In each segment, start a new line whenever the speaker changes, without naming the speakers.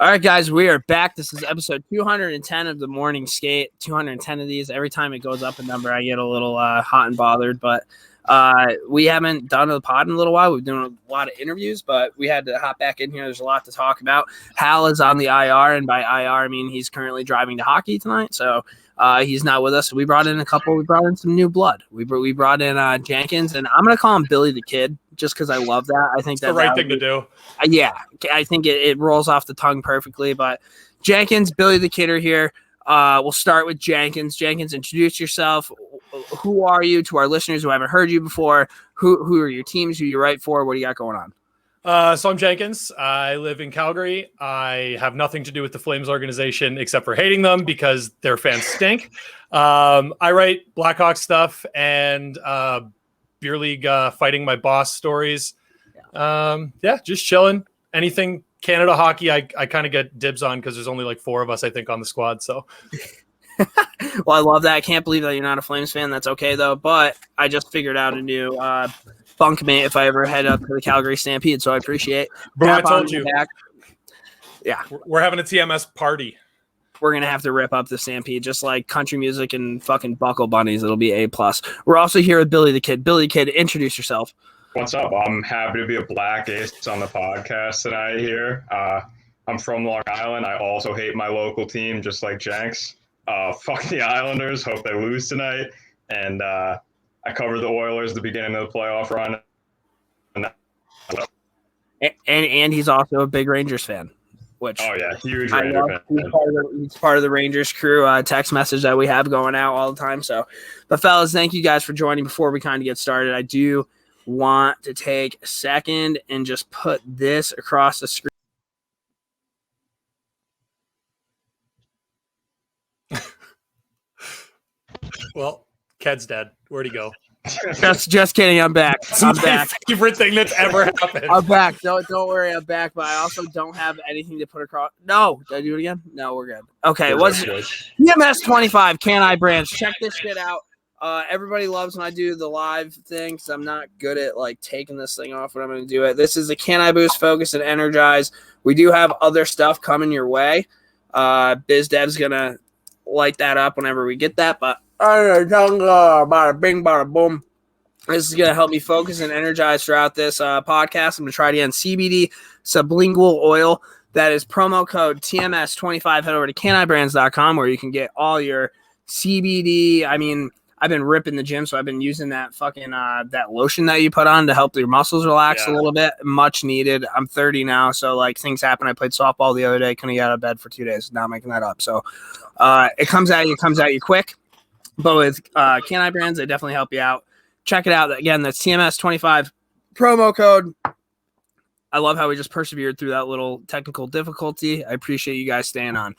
All right, guys, we are back. This is episode 210 of the Morning Skate. 210 of these. Every time it goes up a number, I get a little hot and bothered. But we haven't done a pod in a little while. We've done a lot of interviews, but we had to hop back in here. There's a lot to talk about. Hal is on the IR, and by IR, I mean he's currently driving to hockey tonight, so he's not with us. So we brought in some new blood. We brought in Jenkins, and I'm going to call him Billy the Kid just because I love that. I think that's
the right thing to do.
Yeah, I think it rolls off the tongue perfectly. But Jenkins, Billy the Kid are here. We'll start with Jenkins. Jenkins, introduce yourself. Who are you to our listeners who haven't heard you before? Who are your teams? Who you write for? What do you got going on?
So I'm Jenkins. I live in Calgary. I have nothing to do with the Flames organization except for hating them because their fans stink. I write Blackhawks stuff and beer league fighting my boss stories. Just chilling. Anything Canada hockey, I kind of get dibs on because there's only like 4 of us, I think, on the squad. So,
well, I love that. I can't believe that you're not a Flames fan. That's okay though. But I just figured out a new bunkmate if I ever head up to the Calgary Stampede. So I appreciate.
Bro, I told you.
Yeah,
we're having a TMS party.
We're going to have to rip up the Stampede, just like country music and fucking buckle bunnies. It'll be A+. We're also here with Billy the Kid. Billy the Kid, introduce yourself.
What's up? I'm happy to be a black ace on the podcast tonight here. I'm from Long Island. I also hate my local team, just like Jenks. Fuck the Islanders. Hope they lose tonight. And I covered the Oilers at the beginning of the playoff run.
And he's also a big Rangers fan. Which
huge Ranger fan.
He's part of the Rangers crew text message that we have going out all the time. So, but fellas, thank you guys for joining. Before we kind of get started, I do want to take a second and just put this across the screen.
Well, Ked's dead. Where'd he go?
Just kidding. I'm back. I'm back.
Favorite thing that's ever happened.
I'm back. Don't worry. I'm back. But I also don't have anything to put across. No, did I do it again? No, we're good. Okay. What's EMS 25? Can I branch? Check this shit out. Everybody loves when I do the live thing because I'm not good at like taking this thing off when I'm going to do it. This is the Can I Boost, Focus, and Energize. We do have other stuff coming your way. BizDev's going to light that up whenever we get that, but bada bing, bada boom. This is going to help me focus and energize throughout this podcast. I'm going to try it again. CBD sublingual oil. That is promo code TMS25. Head over to canibrands.com where you can get all your CBD. I mean, I've been ripping the gym, so I've been using that fucking that lotion that you put on to help your muscles relax a little bit. Much needed. I'm 30 now, so like things happen. I played softball the other day. Couldn't get out of bed for 2 days. Not making that up. So it comes at you quick. But with Can I Brands, they definitely help you out. Check it out. Again, that's TMS25 promo code. I love how we just persevered through that little technical difficulty. I appreciate you guys staying on.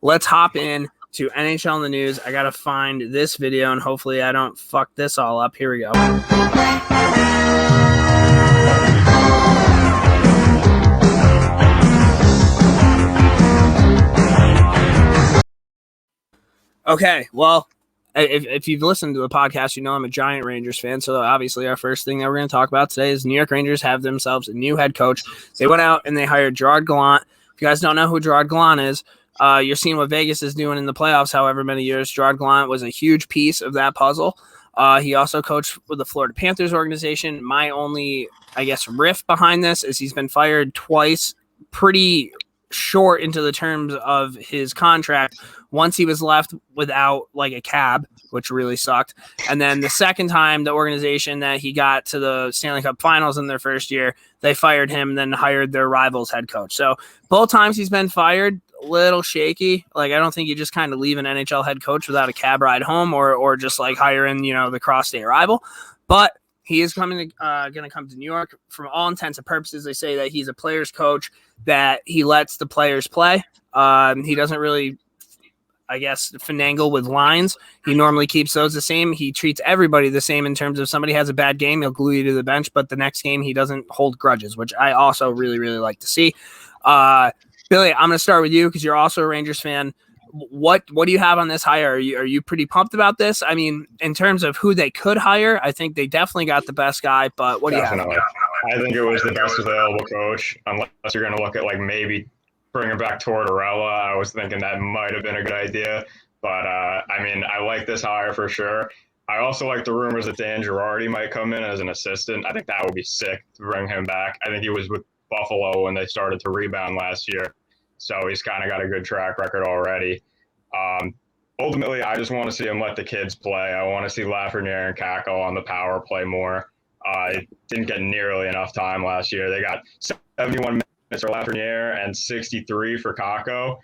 Let's hop in to NHL in the news. I got to find this video, and hopefully I don't fuck this all up. Here we go. Okay, well, if you've listened to the podcast, you know I'm a giant Rangers fan. So obviously our first thing that we're going to talk about today is New York Rangers have themselves a new head coach. They went out and they hired Gerard Gallant. If you guys don't know who Gerard Gallant is, you're seeing what Vegas is doing in the playoffs however many years. Gerard Gallant was a huge piece of that puzzle. He also coached with the Florida Panthers organization. My only, I guess, riff behind this is he's been fired twice pretty short into the terms of his contract. Once he was left without like a cab, which really sucked. And then the second time, the organization that he got to the Stanley Cup Finals in their first year, they fired him and then hired their rival's head coach. So both times he's been fired, a little shaky. Like, I don't think you just kind of leave an NHL head coach without a cab ride home or just like hiring, the cross-state rival. But he is going to come to New York. From all intents and purposes, they say that he's a player's coach, that he lets the players play. He doesn't really, I guess, finagle with lines. He normally keeps those the same. He treats everybody the same in terms of somebody has a bad game, he'll glue you to the bench, but the next game he doesn't hold grudges, which I also really, really like to see. Billy, I'm going to start with you because you're also a Rangers fan. What do you have on this hire? Are you pretty pumped about this? I mean, in terms of who they could hire, I think they definitely got the best guy, but what do you have?
I think it was the best available coach, unless you're going to look at like maybe bringing back Tortorella, I was thinking that might have been a good idea. But, I like this hire for sure. I also like the rumors that Dan Girardi might come in as an assistant. I think that would be sick to bring him back. I think he was with Buffalo when they started to rebound last year. So he's kind of got a good track record already. Ultimately, I just want to see him let the kids play. I want to see Lafreniere and Kako on the power play more. It didn't get nearly enough time last year. They got 71 minutes for Lafreniere and 63 for Kako.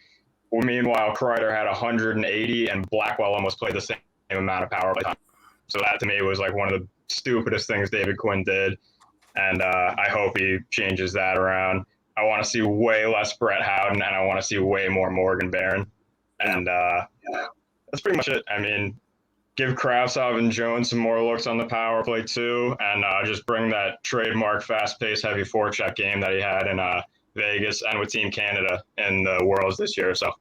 Meanwhile, Kreider had 180 and Blackwell almost played the same amount of power play time. So that to me was like one of the stupidest things David Quinn did. And I hope he changes that around. I want to see way less Brett Howden, and I want to see way more Morgan Barron. And that's pretty much it. I mean, give Kaprisov and Jones some more looks on the power play too, and just bring that trademark fast-paced, heavy forecheck game that he had in Vegas and with Team Canada in the Worlds this year. So,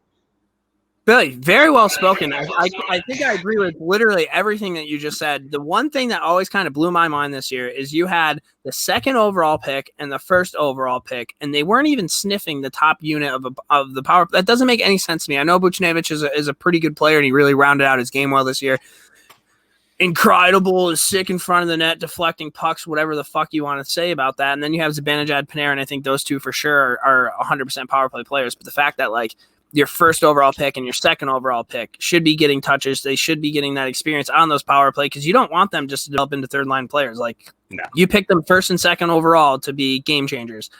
Billy, very well spoken. I think I agree with literally everything that you just said. The one thing that always kind of blew my mind this year is you had the second overall pick and the first overall pick, and they weren't even sniffing the top unit of the power. That doesn't make any sense to me. I know Buchnevich is a pretty good player, and he really rounded out his game well this year. Incredible, is sick in front of the net, deflecting pucks, whatever the fuck you want to say about that. And then you have Zibanejad, Panarin. I think those two for sure are 100% power play players. But the fact that like your first overall pick and your second overall pick should be getting touches. They should be getting that experience on those power play because you don't want them just to develop into third line players. Like you pick them first and second overall to be game changers.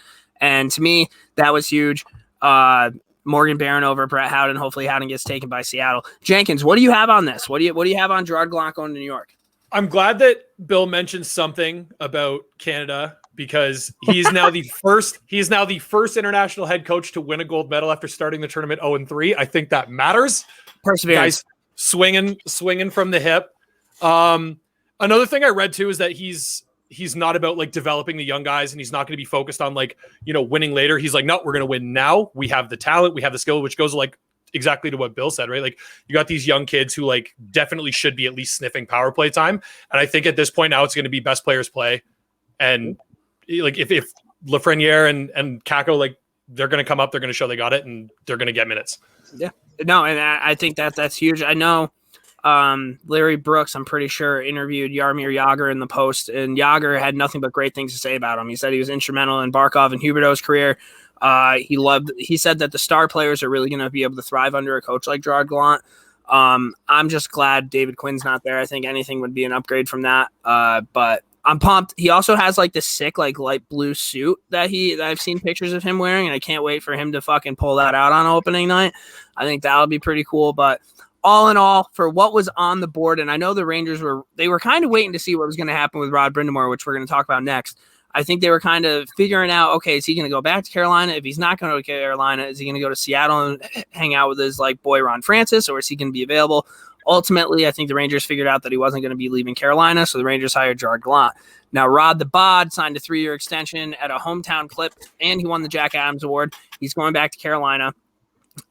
And to me, that was huge. Morgan Barron over Brett Howden. Hopefully Howden gets taken by Seattle. Jenkins, what do you have on this? What do you have on Gerard Gallant going to New York?
I'm glad that Bill mentioned something about Canada because he's now the first international head coach to win a gold medal after starting the tournament 0-3. I think that matters.
Perseverance.
Guys swinging from the hip. Another thing I read too is that he's not about like developing the young guys and he's not going to be focused on like, winning later. He's like, no, we're going to win now. We have the talent. We have the skill, which goes like exactly to what Bill said, right? Like you got these young kids who like definitely should be at least sniffing power play time. And I think at this point now it's going to be best players play. And like if Lafreniere and Kako, like they're going to come up, they're going to show they got it and they're going to get minutes.
Yeah, no. And I think that's huge. I know Larry Brooks, I'm pretty sure, interviewed Jaromir Jagr in the Post, and Jagr had nothing but great things to say about him. He said he was instrumental in Barkov and Huberdeau's career. He said that the star players are really going to be able to thrive under a coach like Gerard Gallant. I'm just glad David Quinn's not there. I think anything would be an upgrade from that. But I'm pumped. He also has like this sick, like light blue suit that I've seen pictures of him wearing, and I can't wait for him to fucking pull that out on opening night. I think that'll be pretty cool. But all in all, for what was on the board, and I know the Rangers were kind of waiting to see what was going to happen with Rod Brind'Amour, which we're going to talk about next. I think they were kind of figuring out, okay, is he going to go back to Carolina? If he's not going to go to Carolina, is he going to go to Seattle and hang out with his like boy Ron Francis, or is he going to be available? Ultimately, I think the Rangers figured out that he wasn't going to be leaving Carolina, so the Rangers hired Gerard Gallant. Now, Rod the Bod signed a 3-year extension at a hometown clip, and he won the Jack Adams Award. He's going back to Carolina.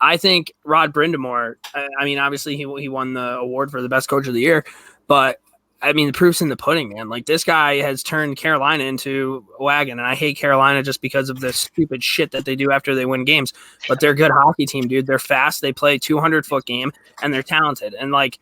I think Rod Brind'Amour, I mean, obviously he won the award for the best coach of the year, but I mean, the proof's in the pudding, man. Like this guy has turned Carolina into a wagon, and I hate Carolina just because of the stupid shit that they do after they win games, but they're a good hockey team, dude. They're fast. They play 200-foot game, and they're talented. And like,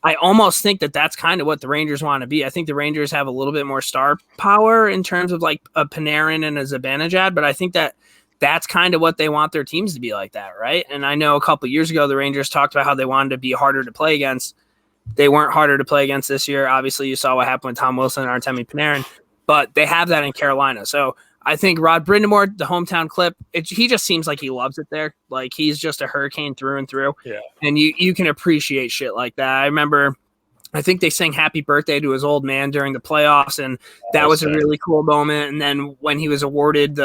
I almost think that that's kind of what the Rangers want to be. I think the Rangers have a little bit more star power in terms of like a Panarin and a Zibanejad, but I think that that's kind of what they want their teams to be like that, right? And I know a couple of years ago, the Rangers talked about how they wanted to be harder to play against. They weren't harder to play against this year. Obviously, you saw what happened with Tom Wilson and Artemi Panarin, but they have that in Carolina. So I think Rod Brind'Amour, the hometown clip, he just seems like he loves it there. Like he's just a Hurricane through and through. Yeah. And you can appreciate shit like that. I remember, I think they sang Happy Birthday to his old man during the playoffs, and that was a really cool moment. And then when he was awarded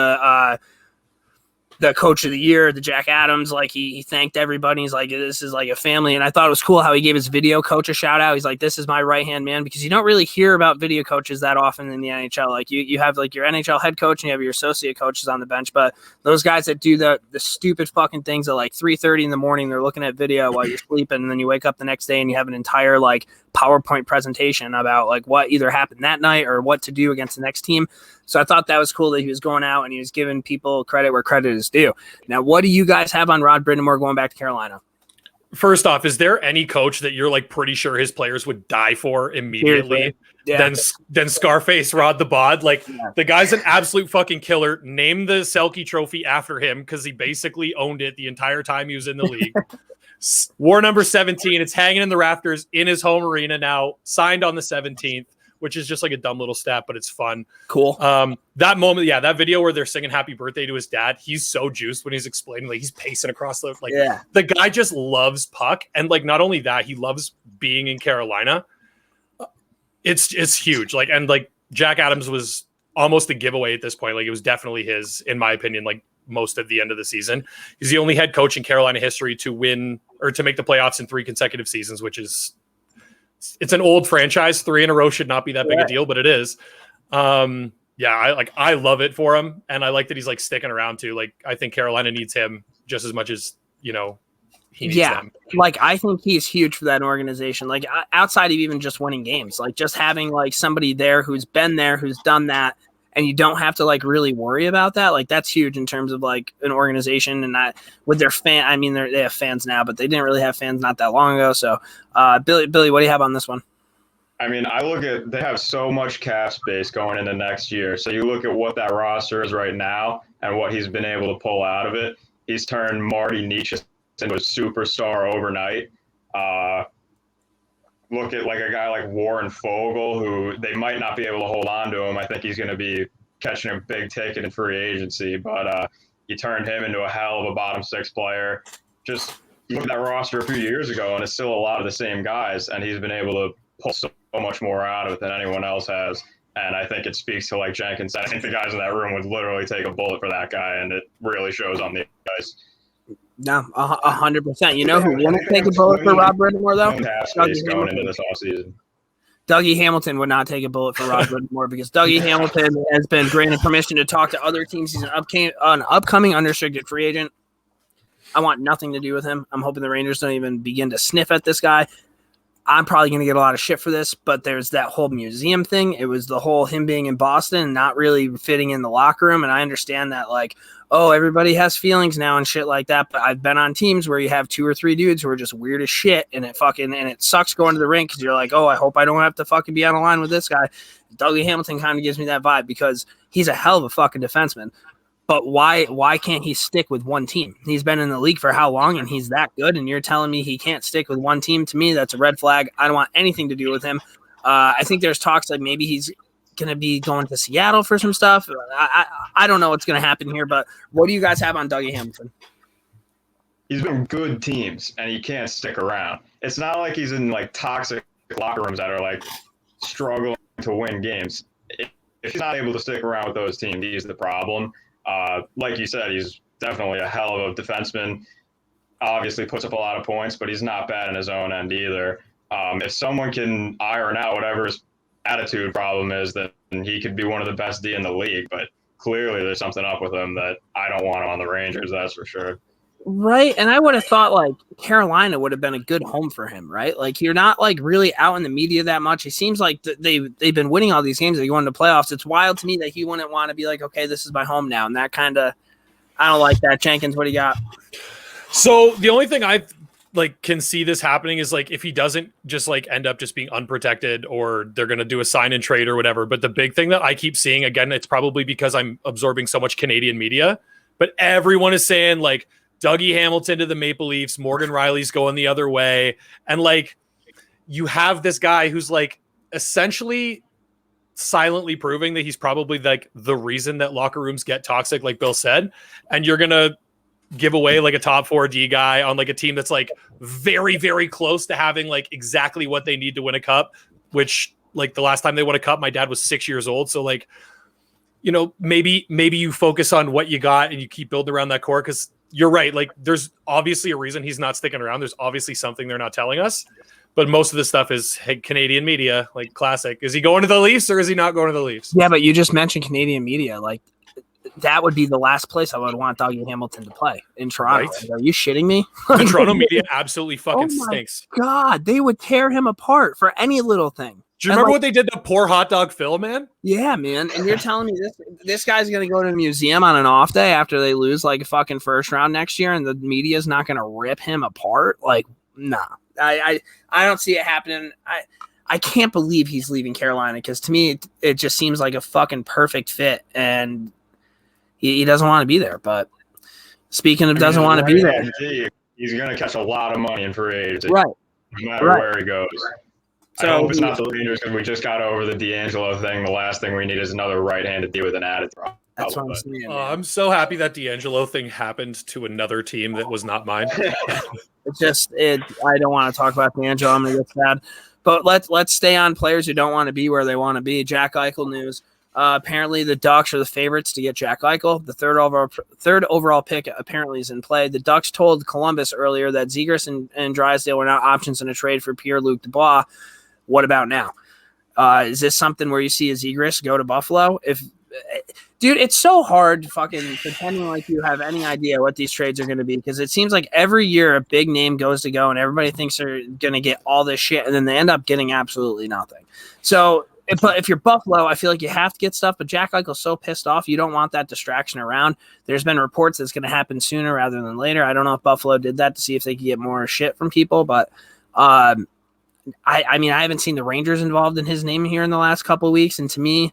the coach of the year, the Jack Adams, like he thanked everybody. He's like, this is like a family. And I thought it was cool how he gave his video coach a shout out. He's like, this is my right-hand man, because you don't really hear about video coaches that often in the NHL. Like you have like your NHL head coach and you have your associate coaches on the bench, but those guys that do the stupid fucking things at like 3:30 in the morning, they're looking at video while you're sleeping. And then you wake up the next day and you have an entire like PowerPoint presentation about like what either happened that night or what to do against the next team. So I thought that was cool that he was going out and he was giving people credit where credit is Kings do. Now, what do you guys have on Rod Brind'Amour going back to Carolina?
First off, is there any coach that you're like pretty sure his players would die for immediately?
Yeah.
Then Scarface Rod the Bod. Like, the guy's an absolute fucking killer. Name the Selke Trophy after him because he basically owned it the entire time he was in the league. War number 17. It's hanging in the rafters in his home arena now. Signed on the 17th, which is just like a dumb little stat, but it's fun.
Cool.
That moment, that video where they're singing happy birthday to his dad, he's so juiced when he's explaining, like he's pacing across the, like the guy just loves puck. And like, not only that, he loves being in Carolina. It's huge. Like, and like Jack Adams was almost a giveaway at this point. Like, it was definitely his, in my opinion, like most of the end of the season. He's the only head coach in Carolina history to win or to make the playoffs in 3 consecutive seasons, which is, it's an old franchise. 3 in a row should not be that big a deal, but it is. I love it for him. And I like that he's like sticking around too. Like, I think Carolina needs him just as much as, he needs them.
Like, I think he's huge for that organization. Like, outside of even just winning games, like just having like somebody there who's been there, who's done that, and you don't have to like really worry about that. Like, that's huge in terms of like an organization and that with their fan. I mean, they have fans now, but they didn't really have fans not that long ago. So, Billy, what do you have on this one?
I mean, they have so much cap space going into next year. So you look at what that roster is right now and what he's been able to pull out of it. He's turned Marty Nietzsche into a superstar overnight. Look at like a guy like Warren Fogle, who they might not be able to hold on to him. I think he's going to be catching a big ticket in free agency, but you turned him into a hell of a bottom 6 player. Just look at that roster a few years ago, and it's still a lot of the same guys, and he's been able to pull so much more out of it than anyone else has. And I think it speaks to, like Jenkins said, I think the guys in that room would literally take a bullet for that guy, and it really shows on the ice.
No, 100%. You know who wouldn't take a bullet for Rod Brind'Amour, though?
Going into this offseason.
Dougie Hamilton would not take a bullet for Rod Brind'Amour because Dougie Hamilton has been granted permission to talk to other teams. He's an upcoming unrestricted free agent. I want nothing to do with him. I'm hoping the Rangers don't even begin to sniff at this guy. I'm probably going to get a lot of shit for this, but there's that whole museum thing. It was the whole him being in Boston and not really fitting in the locker room. And I understand that, like, oh, everybody has feelings now and shit like that. But I've been on teams where you have 2 or 3 dudes who are just weird as shit, and it sucks going to the rink because you're like, oh, I hope I don't have to fucking be on a line with this guy. Dougie Hamilton kind of gives me that vibe because he's a hell of a fucking defenseman. But why can't he stick with one team? He's been in the league for how long, and he's that good, and you're telling me he can't stick with one team? To me, that's a red flag. I don't want anything to do with him. I think there's talks like maybe he's going to be going to Seattle for some stuff. I don't know what's going to happen here, but what do you guys have on Dougie Hamilton?
He's been good teams, and he can't stick around. It's not like he's in like toxic locker rooms that are like struggling to win games. If he's not able to stick around with those teams, he's the problem. Like you said, he's definitely a hell of a defenseman. Obviously puts up a lot of points, but he's not bad in his own end either. If someone can iron out whatever his attitude problem is, then he could be one of the best D in the league. But clearly there's something up with him that I don't want him on the Rangers, that's for sure.
Right, and I would have thought like Carolina would have been a good home for him, right? Like you're not like really out in the media that much. It seems like they've been winning all these games. They go into playoffs. It's wild to me that he wouldn't want to be like, okay, this is my home now, and that kind of I don't like that. Jenkins, what do you got?
So the only thing I like can see this happening is like if he doesn't just like end up just being unprotected, or they're gonna do a sign and trade or whatever. But the big thing that I keep seeing, again, it's probably because I'm absorbing so much Canadian media, but everyone is saying like Dougie Hamilton to the Maple Leafs, Morgan Riley's going the other way. And like, you have this guy who's like essentially silently proving that he's probably like the reason that locker rooms get toxic, like Bill said. And you're going to give away like a top 4 D guy on like a team that's like very, very close to having like exactly what they need to win a cup, which like the last time they won a cup, my dad was 6 years old. So like, you know, maybe you focus on what you got and you keep building around that core. Cause you're right. Like there's obviously a reason he's not sticking around. There's obviously something they're not telling us, but most of the stuff is Canadian media, like classic. Is he going to the Leafs or is he not going to the Leafs?
Yeah, but you just mentioned Canadian media. Like that would be the last place I would want Dougie Hamilton to play in Toronto. Right? Are you shitting me?
The Toronto media absolutely fucking stinks.
God, they would tear him apart for any little thing.
Do you remember what they did to poor hot dog Phil, man?
Yeah, man. And you're telling me this guy's going to go to the museum on an off day after they lose like a fucking first round next year, and the media's not going to rip him apart? Like, nah. I don't see it happening. I can't believe he's leaving Carolina, because to me it just seems like a fucking perfect fit, and he doesn't want to be there. But speaking of doesn't want to be there,
he's going to catch a lot of money in free agency,
right?
No matter where he goes.
So,
I hope it's not the Rangers, because we just got over the D'Angelo thing. The last thing we need is anher right-handed D with an added throw.
That's what I'm saying.
I'm so happy that D'Angelo thing happened to another team that was not mine.
I don't want to talk about D'Angelo. I'm going to get sad. But let's stay on players who don't want to be where they want to be. Jack Eichel news. Apparently, the Ducks are the favorites to get Jack Eichel. The third overall pick apparently is in play. The Ducks told Columbus earlier that Zegras and Drysdale were not options in a trade for Pierre-Luc Dubois. What about now? Is this something where you see a Zegras go to Buffalo? Dude, it's so hard fucking pretending like you have any idea what these trades are going to be, because it seems like every year a big name goes to go and everybody thinks they're going to get all this shit, and then they end up getting absolutely nothing. So if you're Buffalo, I feel like you have to get stuff, but Jack Eichel's so pissed off, you don't want that distraction around. There's been reports that's going to happen sooner rather than later. I don't know if Buffalo did that to see if they could get more shit from people, but I mean, I haven't seen the Rangers involved in his name here in the last couple of weeks, and to me,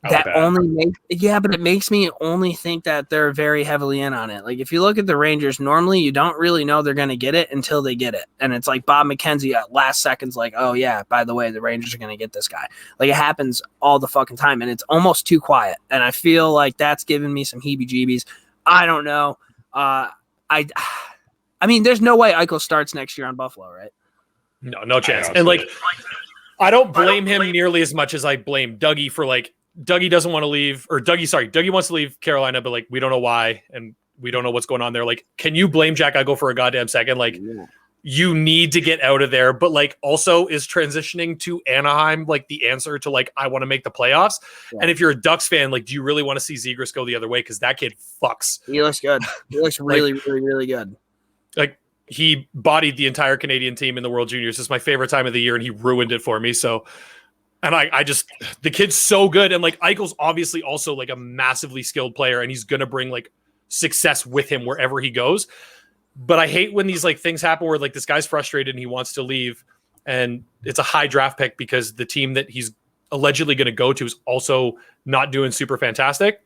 but it makes me only think that they're very heavily in on it. Like, if you look at the Rangers, normally you don't really know they're going to get it until they get it. And it's like Bob McKenzie at last seconds, like, oh yeah, by the way, the Rangers are going to get this guy. Like, it happens all the fucking time, and it's almost too quiet. And I feel like that's giving me some heebie-jeebies. I don't know. I mean, there's no way Eichel starts next year on Buffalo, right?
No chance. And like, I don't blame him nearly as much as I blame Dougie for like, Dougie doesn't want to leave, or Dougie wants to leave Carolina, but like, we don't know why, and we don't know what's going on there. Like, can you blame Jack Eichel for a goddamn second? Like, you need to get out of there, but like, also is transitioning to Anaheim like the answer to like, I want to make the playoffs? Yeah. And if you're a Ducks fan, like, do you really want to see Zegras go the other way? Because that kid fucks.
He looks good. He looks really, really, really good.
Like, he bodied the entire Canadian team in the World Juniors. It's my favorite time of the year, and he ruined it for me. So. And I just, the kid's so good. And like, Eichel's obviously also like a massively skilled player, and he's going to bring like success with him wherever he goes. But I hate when these like things happen where like this guy's frustrated and he wants to leave, and it's a high draft pick because the team that he's allegedly going to go to is also not doing super fantastic.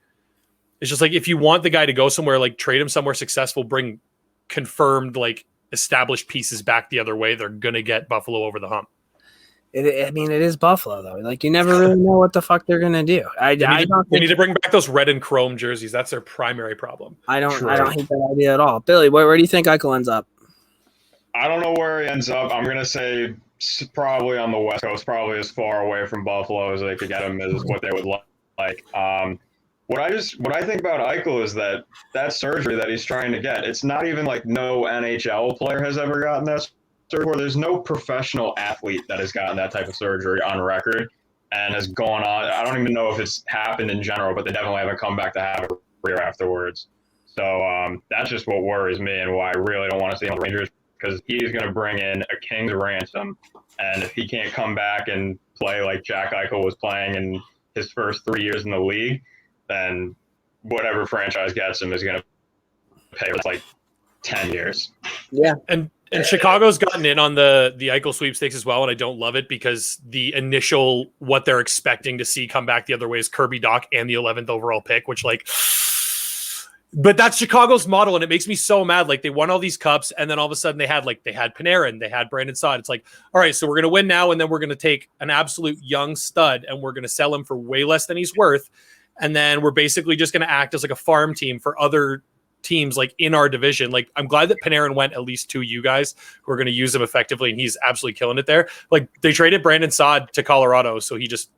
It's just like, if you want the guy to go somewhere, like, trade him somewhere successful, bring confirmed, like, established pieces back the other way. They're going to get Buffalo over the hump.
It is Buffalo, though. Like, you never really know what the fuck they're gonna do. They
need to bring back those red and chrome jerseys. That's their primary problem.
I don't hate that idea at all. Billy, where do you think Eichel ends up?
I don't know where he ends up. I'm gonna say probably on the West Coast, probably as far away from Buffalo as they could get him is what they would like. What I think about Eichel is that surgery that he's trying to get, it's not even like no NHL player has ever gotten that surgery. There's no professional athlete that has gotten that type of surgery on record and has gone on. I don't even know if it's happened in general, but they definitely haven't come back to have a career afterwards. So that's just what worries me, and why I really don't want to see him on the Rangers, because he's going to bring in a king's ransom. And if he can't come back and play like Jack Eichel was playing in his first 3 years in the league, then whatever franchise gets him is going to pay for like 10 years.
Yeah.
And Chicago's gotten in on the Eichel sweepstakes as well, and I don't love it because the initial what they're expecting to see come back the other way is Kirby Dach and the 11th overall pick, which like, but that's Chicago's model, and it makes me so mad. Like, they won all these cups, and then all of a sudden they had Panarin, they had Brandon Saad. It's like, all right, so we're gonna win now, and then we're gonna take an absolute young stud and we're gonna sell him for way less than he's worth, and then we're basically just gonna act as like a farm team for other teams like in our division. Like, I'm glad that Panarin went at least to you guys who are going to use him effectively, and he's absolutely killing it there. Like, they traded Brandon Saad to Colorado, so he just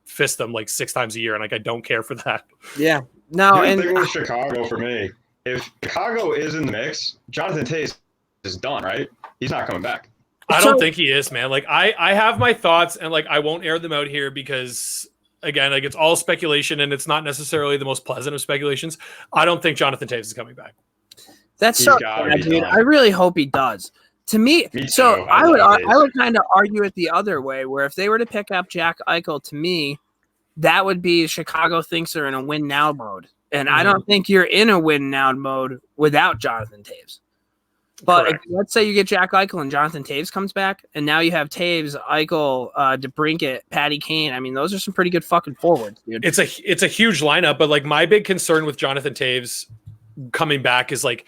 fists them like 6 times a year, and like, I don't care for that.
Yeah, no.
And the thing with Chicago for me, if Chicago is in the mix, Jonathan Toews is done, right? He's not coming back.
I don't think he is, man. Like, I have my thoughts, and like, I won't air them out here because, again, like, it's all speculation, and it's not necessarily the most pleasant of speculations. I don't think Jonathan Toews is coming back.
That's so bad, dude. I really hope he does. To me,
Me
so
too.
I would
like Taves.
kind of argue it the other way, where if they were to pick up Jack Eichel, to me, that would be Chicago thinks they're in a win now mode, and I don't think you're in a win now mode without Jonathan Taves. But if, let's say you get Jack Eichel and Jonathan Taves comes back, and now you have Taves, Eichel, DeBrincat, Patty Kane. I mean, those are some pretty good fucking forwards, dude.
It's a huge lineup, but like my big concern with Jonathan Taves coming back is like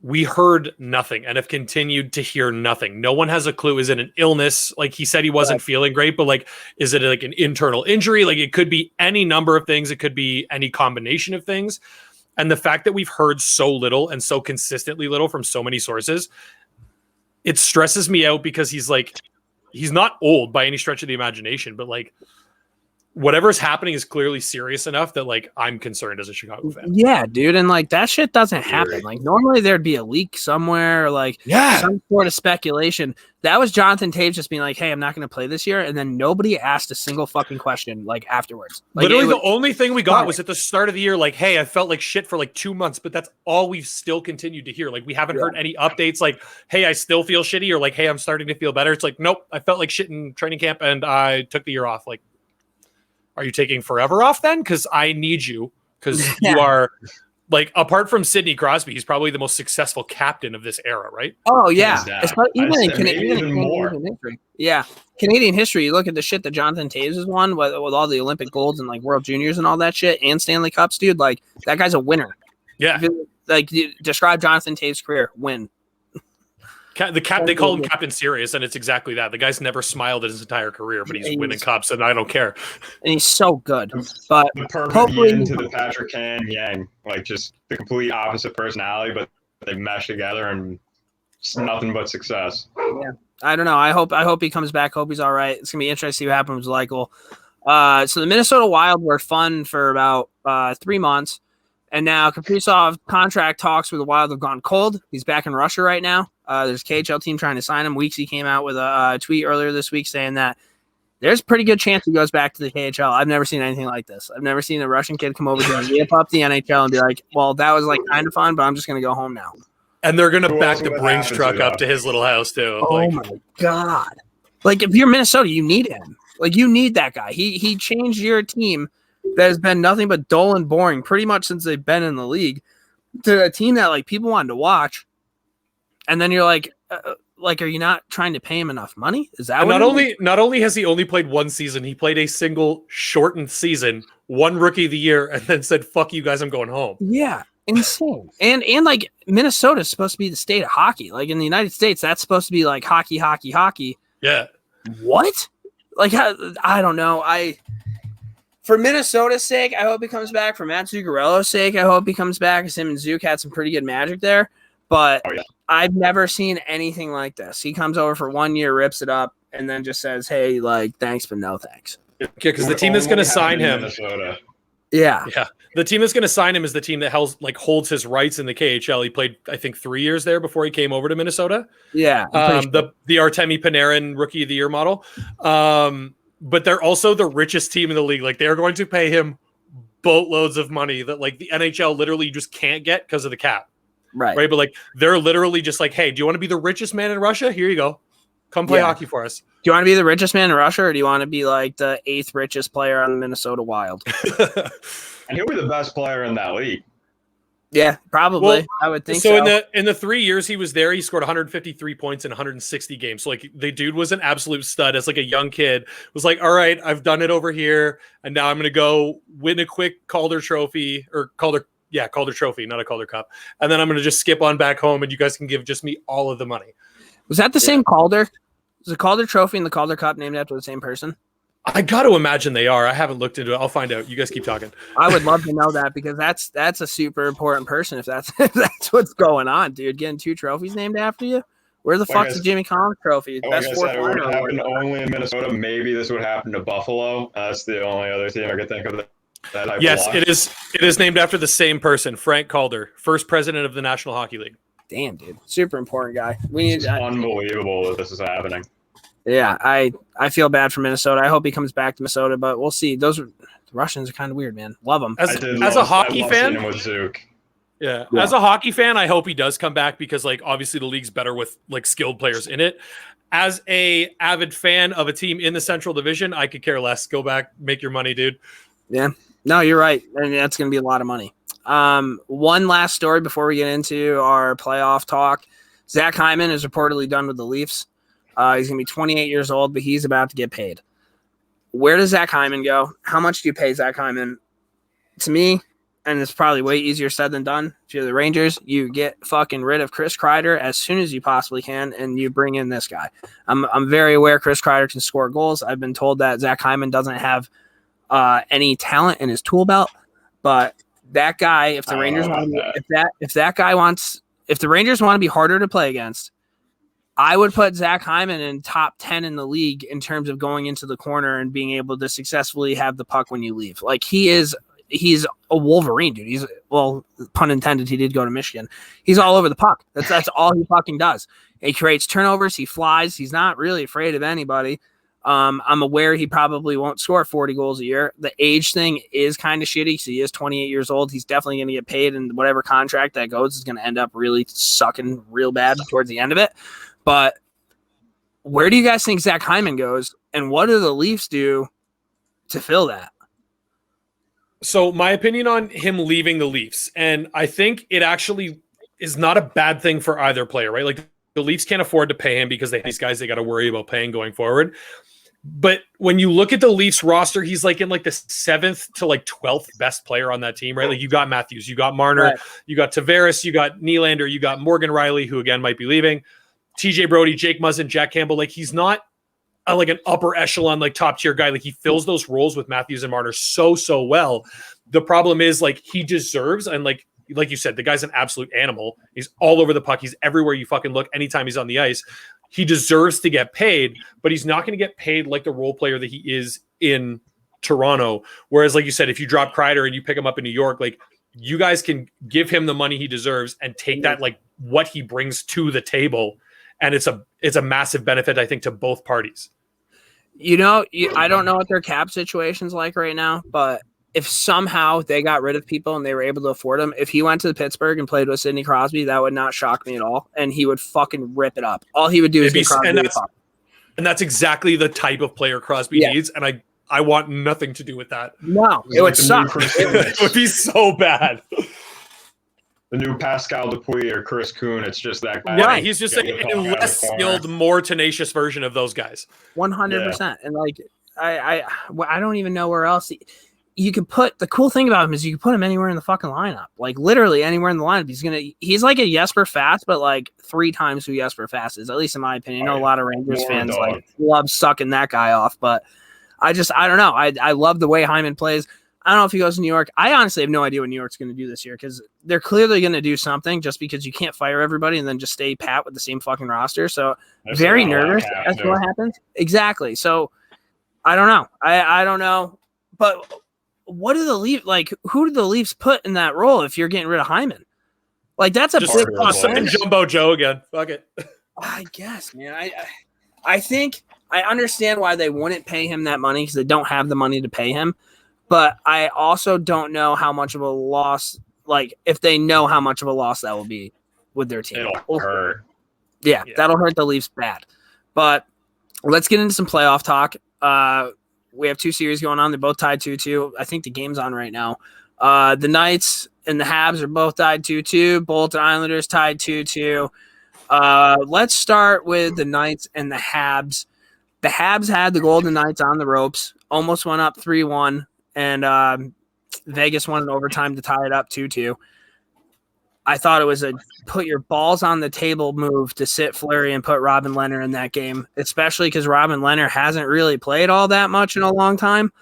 we heard nothing and have continued to hear nothing. No one has a clue. Is it an illness? Like he said he wasn't feeling great, but like, is it like an internal injury? Like it could be any number of things. It could be any combination of things. And the fact that we've heard so little and so consistently little from so many sources, it stresses me out because he's not old by any stretch of the imagination, but like whatever's happening is clearly serious enough that like I'm concerned as a Chicago fan.
Yeah, dude. And like that shit doesn't happen. Like normally there'd be a leak somewhere, or like some sort of speculation. That was Jonathan Taves just being like, hey, I'm not going to play this year. And then nobody asked a single fucking question like afterwards. Like,
literally the only thing we got was at the start of the year, like, hey, I felt like shit for like 2 months, but that's all we've still continued to hear. Like we haven't heard any updates like, hey, I still feel shitty, or like, hey, I'm starting to feel better. It's like, nope, I felt like shit in training camp and I took the year off. Like, are you taking forever off then? Because I need you. Because you are, like, apart from Sidney Crosby, he's probably the most successful captain of this era, right?
Oh, yeah. Even in
Canadian
history. Yeah. Canadian history, you look at the shit that Jonathan Taves has won with all the Olympic golds and, like, World Juniors and all that shit, and Stanley Cups, dude. Like, that guy's a winner.
Yeah.
Like, describe Jonathan Taves' career. Win.
They call him Captain Serious, and it's exactly that. The guy's never smiled in his entire career, but he's winning cups, and I don't care.
And he's so good. But
the perfect yin to the Patrick Kane Yang, like just the complete opposite personality, but they mesh together and it's nothing but success.
Yeah, I don't know. I hope he comes back. Hope he's all right. It's gonna be interesting to see what happens with Eichel. So the Minnesota Wild were fun for about 3 months. And now Kaprisov contract talks with the Wild have gone cold. He's back in Russia right now. There's a KHL team trying to sign him. Weeksy came out with a tweet earlier this week saying that there's a pretty good chance he goes back to the KHL. I've never seen anything like this. I've never seen a Russian kid come over here and whip up the NHL and be like, well, that was like kind of fun, but I'm just going to go home now.
And they're going to back the Brinks truck up to his little house too.
Oh my God. Like if you're Minnesota, you need him. Like you need that guy. He changed your team that has been nothing but dull and boring pretty much since they've been in the league to a team that like people wanted to watch. And then you're like, are you not trying to pay him enough money? Is that
not only has he only played one season, he played a single shortened season, one rookie of the year, and then said, fuck you guys, I'm going home.
Yeah. Insane. And like Minnesota is supposed to be the state of hockey. Like in the United States, that's supposed to be like hockey.
Yeah.
What? Like, I don't know. For Minnesota's sake, I hope he comes back. For Matt Zuccarello's sake, I hope he comes back. Because him and Zook had some pretty good magic there. But I've never seen anything like this. He comes over for 1 year, rips it up, and then just says, hey, like, thanks, but no thanks.
Yeah, because the team that's going to sign him.
Yeah.
The team that's going to sign him is the team that holds his rights in the KHL. He played, I think, 3 years there before he came over to Minnesota.
Yeah.
The Artemi Panarin Rookie of the Year model. But they're also the richest team in the league. Like, they're going to pay him boatloads of money that, like, the NHL literally just can't get because of the cap. Right. But, like, they're literally just like, hey, do you want to be the richest man in Russia? Here you go. Come play hockey for us.
Do you want to be the richest man in Russia, or do you want to be, like, the 8th richest player on the Minnesota Wild?
And he'll be the best player in that league.
Yeah, probably. Well, I would think so.
In the 3 years he was there, he scored 153 points in 160 games. So like the dude was an absolute stud as like a young kid. Was like, all right, I've done it over here, and now I'm gonna go win a quick Calder Trophy Calder Trophy, not a Calder Cup, and then I'm gonna just skip on back home, and you guys can give just me all of the money.
Was that the same Calder? Was the Calder Trophy and the Calder Cup named after the same person?
I got to imagine they are. I haven't looked into it. I'll find out. You guys keep talking.
I would love to know that, because that's a super important person if that's what's going on, dude. Getting 2 trophies named after you. Where the fuck's the Jimmy Collins Trophy?
Best fourth liner. It would happen only in Minnesota. Maybe this would happen to Buffalo. That's the only other team I could think of.
Yes, it is. It is named after the same person, Frank Calder, first president of the National Hockey League.
Damn, dude, super important guy.
It's unbelievable that this is happening.
Yeah, I feel bad for Minnesota. I hope he comes back to Minnesota, but we'll see. The Russians are kind of weird, man. Love them.
As a hockey fan,
with Zook.
Yeah. As a hockey fan, I hope he does come back because, like, obviously the league's better with like skilled players in it. As a avid fan of a team in the Central Division, I could care less. Go back, make your money, dude.
Yeah. No, you're right. And that's going to be a lot of money. One last story before we get into our playoff talk. Zach Hyman is reportedly done with the Leafs. He's going to be 28 years old, but he's about to get paid. Where does Zach Hyman go? How much do you pay Zach Hyman? To me, and it's probably way easier said than done, if you're the Rangers, you get fucking rid of Chris Kreider as soon as you possibly can, and you bring in this guy. I'm very aware Chris Kreider can score goals. I've been told that Zach Hyman doesn't have any talent in his tool belt, but that guy, if the Rangers if the Rangers want to be harder to play against, I would put Zach Hyman in top 10 in the league in terms of going into the corner and being able to successfully have the puck when you leave. Like he's a Wolverine, dude. Well, pun intended, he did go to Michigan. He's all over the puck. That's all he fucking does. He creates turnovers. He flies. He's not really afraid of anybody. I'm aware he probably won't score 40 goals a year. The age thing is kind of shitty because he is 28 years old. He's definitely going to get paid, and whatever contract that goes is going to end up really sucking real bad towards the end of it. But where do you guys think Zach Hyman goes, and what do the Leafs do to fill that?
So my opinion on him leaving the Leafs, and I think it actually is not a bad thing for either player, right? Like the Leafs can't afford to pay him because these guys they got to worry about paying going forward. But when you look at the Leafs roster, he's like in like the 7th to like 12th best player on that team, right? Like you got Matthews, you got Marner, right. You got Tavares, you got Nylander, you got Morgan Riley, who again might be leaving, TJ Brody, Jake Muzzin, Jack Campbell. Like he's not like an upper echelon, like top tier guy. Like he fills those roles with Matthews and Marner so well. The problem is like he deserves, and like you said, the guy's an absolute animal. He's all over the puck. He's everywhere you fucking look. Anytime he's on the ice, he deserves to get paid, but he's not going to get paid like the role player that he is in Toronto. Whereas, like you said, if you drop Kreider and you pick him up in New York, like you guys can give him the money he deserves and take that, like what he brings to the table. And it's a massive benefit, I think, to both parties.
You know, I don't know what their cap situation's like right now, but if somehow they got rid of people and they were able to afford him, if he went to Pittsburgh and played with Sidney Crosby, that would not shock me at all. And he would fucking rip it up. All he would do is get Crosby
and that's exactly the type of player Crosby needs. And I want nothing to do with that.
No, it would suck.
It would be so bad.
The new Pascal Dupuis or Chris Kuhn, it's just that guy.
Yeah, he's just a less skilled, more tenacious version of those guys.
100%. Yeah. And like, I don't even know where else you could put. The cool thing about him is you can put him anywhere in the fucking lineup. Like literally anywhere in the lineup. He's like a Jesper Fast, but like 3 times who Jesper Fast is, at least in my opinion. I know a lot of Rangers fans like love sucking that guy off, but I don't know. I love the way Hyman plays. I don't know if he goes to New York. I honestly have no idea what New York's going to do this year because they're clearly going to do something just because you can't fire everybody and then just stay pat with the same fucking roster. So very nervous as to what happens. Exactly. So I don't know. I don't know. But what do the Leafs like? Who do the Leafs put in that role if you're getting rid of Hyman? Like that's a big
send Jumbo Joe again. Fuck it.
I guess, man. I think I understand why they wouldn't pay him that money because they don't have the money to pay him. But I also don't know how much of a loss, like if they know how much of a loss that will be with their team.
It'll hurt.
Yeah, that'll hurt the Leafs bad. But let's get into some playoff talk. We have 2 series going on. They're both tied 2-2. I think the game's on right now. The Knights and the Habs are both tied 2-2. Bolton Islanders tied 2-2. Let's start with the Knights and the Habs. The Habs had the Golden Knights on the ropes, almost went up 3-1. And Vegas won in overtime to tie it up 2-2. I thought it was a put your balls on the table move to sit Fleury and put Robin Lehner in that game, especially because Robin Lehner hasn't really played all that much in a long time.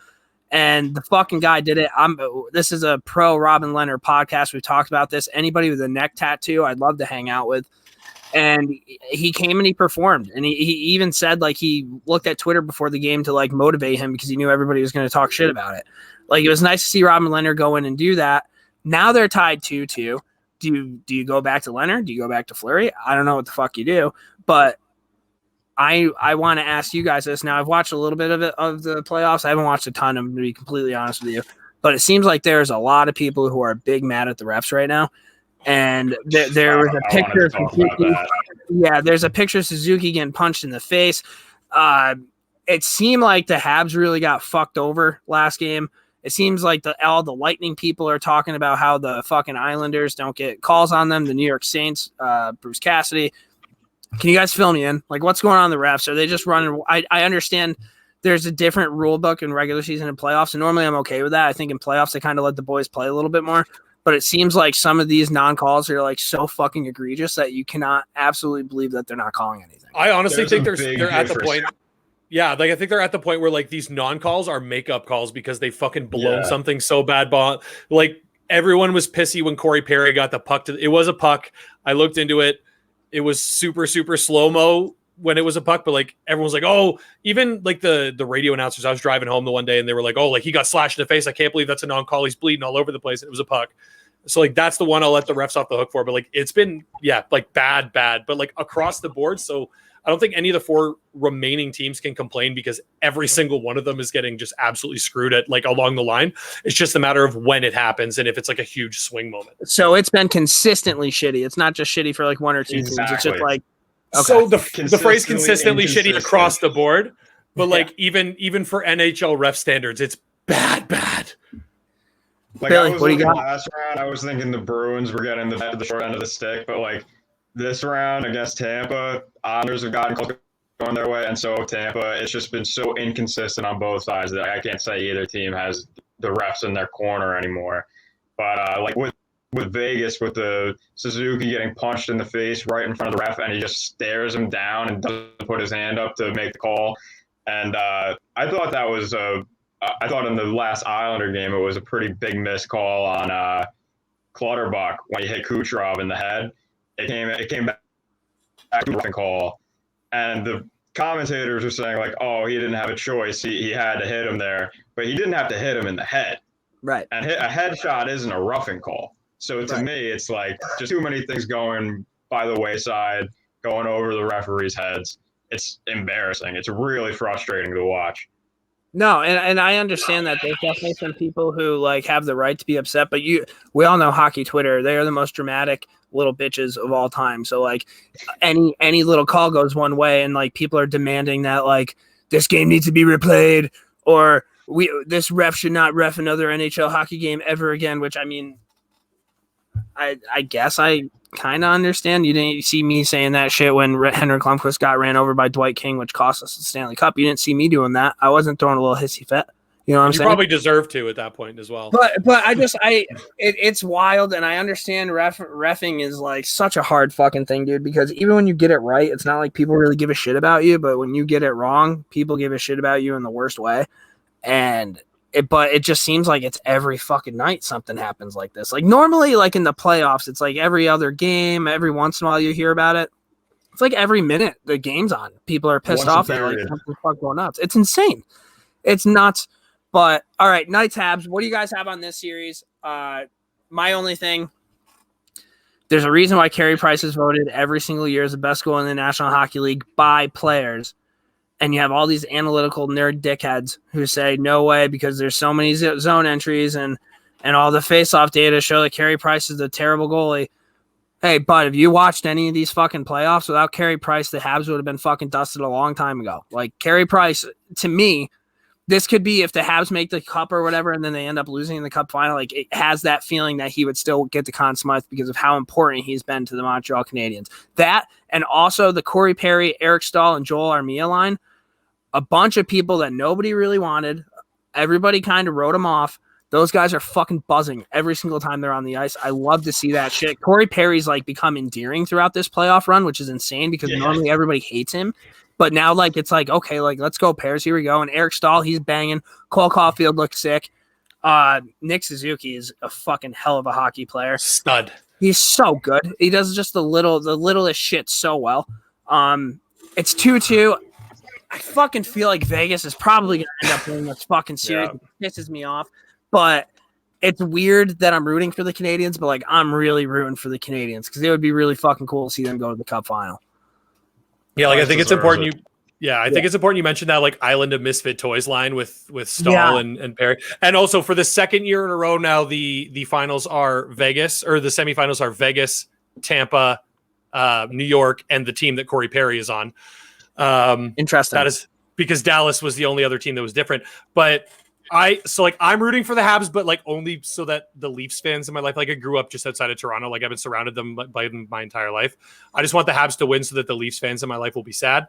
And the fucking guy did it. This is a pro Robin Lehner podcast. We've talked about this. Anybody with a neck tattoo, I'd love to hang out with. And he came and he performed. And he even said, like, he looked at Twitter before the game to, like, motivate him because he knew everybody was going to talk shit about it. Like, it was nice to see Robin Lehner go in and do that. Now they're tied 2-2. Do you go back to Lehner? Do you go back to Fleury? I don't know what the fuck you do. But I want to ask you guys this. Now, I've watched a little bit of the playoffs. I haven't watched a ton of them, to be completely honest with you. But it seems like there's a lot of people who are big mad at the refs right now. And there was a picture of Suzuki. Yeah, there's a picture of Suzuki getting punched in the face. It seemed like the Habs really got fucked over last game. It seems like all the Lightning people are talking about how the fucking Islanders don't get calls on them. The New York Saints, Bruce Cassidy. Can you guys fill me in? Like, what's going on in the refs? Are they just running? I understand there's a different rule book in regular season and playoffs, and normally I'm okay with that. I think in playoffs they kind of let the boys play a little bit more. But it seems like some of these non-calls are like so fucking egregious that you cannot absolutely believe that they're not calling anything.
I honestly think they're at the point. Yeah, like I think they're at the point where like these non-calls are makeup calls because they fucking blown something so bad. Like everyone was pissy when Corey Perry got the puck. It was a puck. I looked into it. It was super, super slow-mo when it was a puck, but like everyone was like, oh, even like the radio announcers, I was driving home the one day and they were like, oh, like he got slashed in the face. I can't believe that's a non-call. He's bleeding all over the place. It was a puck. So like that's the one I'll let the refs off the hook for. But like it's been like bad, but like across the board. So I don't think any of the 4 remaining teams can complain because every single one of them is getting just absolutely screwed at like along the line. It's just a matter of when it happens and if it's like a huge swing moment.
So it's been consistently shitty. It's not just shitty for like 1 or 2 teams. It's just like
okay. So the phrase consistently shitty across the board, but like even for NHL ref standards, it's bad.
Like Billy, what do you got? Last round, I was thinking the Bruins were getting the short end of the stick, but like this round against Tampa, Islanders have gotten going their way, and so Tampa. It's just been so inconsistent on both sides that I can't say either team has the refs in their corner anymore. But like with Vegas, with the Suzuki getting punched in the face right in front of the ref, and he just stares him down and doesn't put his hand up to make the call. And I thought that was I thought in the last Islander game it was a pretty big missed call on Clutterbuck when he hit Kucherov in the head. It came back to the call, and the commentators were saying like, "Oh, he didn't have a choice. He had to hit him there, but he didn't have to hit him in the head."
Right.
And a headshot isn't a roughing call. So to me, it's like just too many things going by the wayside, going over the referees' heads. It's embarrassing. It's really frustrating to watch.
No, and I understand that there's definitely some people who like have the right to be upset, but we all know hockey Twitter. They are the most dramatic little bitches of all time. So like any little call goes one way and like people are demanding that like this game needs to be replayed or this ref should not ref another NHL hockey game ever again, which I mean I guess I kind of understand. You didn't see me saying that shit when Henrik Lundqvist got ran over by Dwight King, which cost us the Stanley Cup. You didn't see me doing that. I wasn't throwing a little hissy fit. You know what I'm saying?
You probably deserve to at that point as well.
But it's wild, and I understand reffing is like such a hard fucking thing, dude, because even when you get it right, it's not like people really give a shit about you, but when you get it wrong, people give a shit about you in the worst way. But it just seems like it's every fucking night something happens like this. Like normally, like in the playoffs, it's like every other game, every once in a while you hear about it. It's like every minute the game's on. People are pissed off at like something fucking going nuts. It's insane. It's nuts. But all right, Knights Habs. What do you guys have on this series? My only thing, there's a reason why Carey Price is voted every single year as the best goalie in the National Hockey League by players. And you have all these analytical nerd dickheads who say no way because there's so many zone entries and all the face-off data show that Carey Price is a terrible goalie. Hey, bud, have you watched any of these fucking playoffs? Without Carey Price, the Habs would have been fucking dusted a long time ago. Like Carey Price, to me, this could be if the Habs make the cup or whatever and then they end up losing in the cup final. Like it has that feeling that he would still get the Conn Smythe because of how important he's been to the Montreal Canadiens. That and also the Corey Perry, Eric Stahl, and Joel Armia line. A bunch of people that nobody really wanted. Everybody kind of wrote them off. Those guys are fucking buzzing every single time they're on the ice. I love to see that shit. Corey Perry's like become endearing throughout this playoff run, which is insane because normally everybody hates him. But now like it's like, okay, like let's go Pears. Here we go. And Eric Stahl, he's banging. Cole Caulfield looks sick. Nick Suzuki is a fucking hell of a hockey player.
Stud.
He's so good. He does just the littlest shit so well. It's 2-2. I fucking feel like Vegas is probably going to end up winning this fucking series. Yeah. It pisses me off. But it's weird that I'm rooting for the Canadiens, but like I'm really rooting for the Canadiens because it would be really fucking cool to see them go to the Cup final.
Yeah, like I think it's important Yeah, I think it's important you mentioned that like Island of Misfit Toys line with Stahl and Perry. And also for the second year in a row now, the finals are Vegas, or the semifinals are Vegas, Tampa, New York, and the team that Corey Perry is on.
Interesting.
That is because Dallas was the only other team that was different. But I'm rooting for the Habs, but like only so that the Leafs fans in my life, like I grew up just outside of Toronto, like I've been surrounded by them my entire life. I just want the Habs to win so that the Leafs fans in my life will be sad.